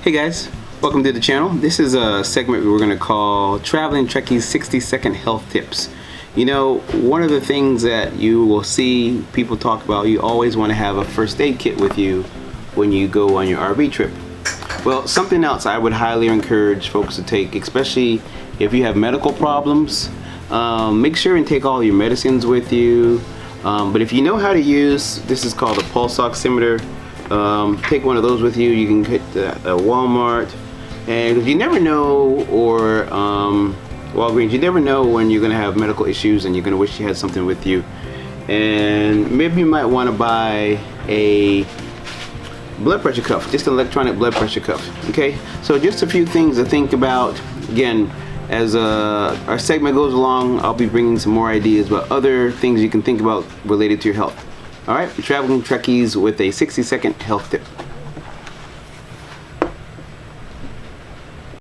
Hey guys, welcome to the channel. This is a segment we're going to call Traveling Trekkies 60-second health tips. You know, one of the things that you will see people talk about, you always want to have a first aid kit with you when you go on your RV trip. Well, something else I would highly encourage folks to take, especially if you have medical problems, make sure and take all your medicines with you. But if you know how to use, this is called a pulse oximeter. Take one of those with you. You can hit the Walmart, and you never know, or Walgreens, you never know when you're going to have medical issues and you're going to wish you had something with you. And maybe you might want to buy a blood pressure cuff, just an electronic blood pressure cuff. Okay, so just a few things to think about. Again, as our segment goes along, I'll be bringing some more ideas about other things you can think about related to your health. Alright, Traveling Trekkies with a 60-second health tip.